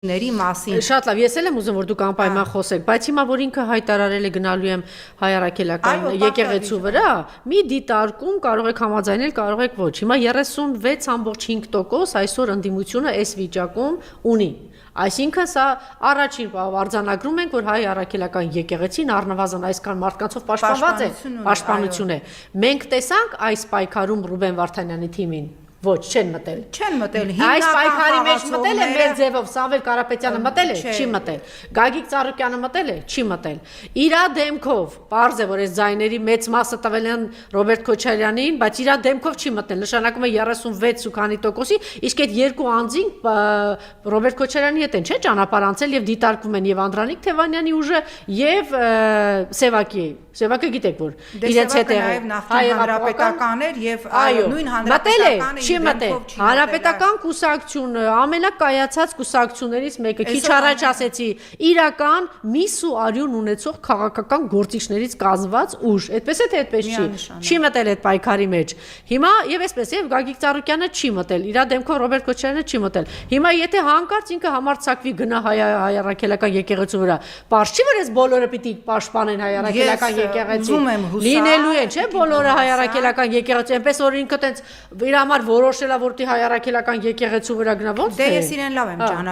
Ների մասին Շատ լավ, ես էլ եմ ուզում որ դուք անպայման խոսեք, բայց հիմա որ ինքը հայտարարել է գնալու եմ հայ առաքելական եկեղեցու վրա, մի դիտարկում կարող եք համաձայնել, կարող եք ոչ։ Հիմա 36.5% այսօր ընդդիմությունը այս վիճակում ունի։ Այսինքն սա առաջին արձանագրում ենք, որ հայ առաքելական եկեղեցին առնվազն այսքան մարդկանցով պաշտպանություն է։ Մենք տեսանք այս պայքարում Ռուբեն Վարդանյանի թիմին։ Ոչ, չեն մտել։ Չեն մտել։ Այս պայքարի մեջ մտել է մեր ձևով, Սամվել Կարապետյանը մտել է, չի մտել։ Գագիկ Ծառուկյանը մտել է, չի մտել։ Իրա դեմքով, պարզ է, որ այս ձայների մեծ մասը տվել են Ռոբերտ Քոչարյանին, բայց իրա դեմքով չի մտնել, նշանակում է 36 ու քանի տոկոսի, իսկ այդ երկու անձին Ռոբերտ Քոչարյանի հետ են, չէ՞, ճանապարհ անցել եւ դիտարկվում են եւ Անդրանիկ Թևանյանի ուժը եւ Սևակի։ Սևակը գիտեք որ իրենց հետ է հանրապետականներ եւ նույն հանրապետականը չի մտել։ Հանրապետական կուսակցությունը ամենակայացած կուսակցություններից մեկը, քիչ առաջ ասեցի, իրական միս ու արյուն ունեցող քաղաքական գործիչներից կազմված ուժ, այդպես է թե այդպես չի մտել այդ պայքարի մեջ։ Հիմա եւ այսպես եւ Գագիկ Ծառուկյանը չի մտել, իր դեմքով Ռոբերտ Քոչարյանը չի մտել։ Հիմա եթե հանկարծ ինքը համարձակվի գնա հայ առաքելական եկեղեցու վրա, բարձ չի որ այս բոլորը պիտի պաշտպանեն հայ առաքելական եկեղեցին։ Լինելու են, չէ՞, բոլորը հայ առաքելական եկեղեցի, այնպես որ ինքը տենց իր համար որոշելա որ դի հայ առաքելական եկեղեցու վրա գնա ոնց դե ես իրեն լավ եմ ճանաչում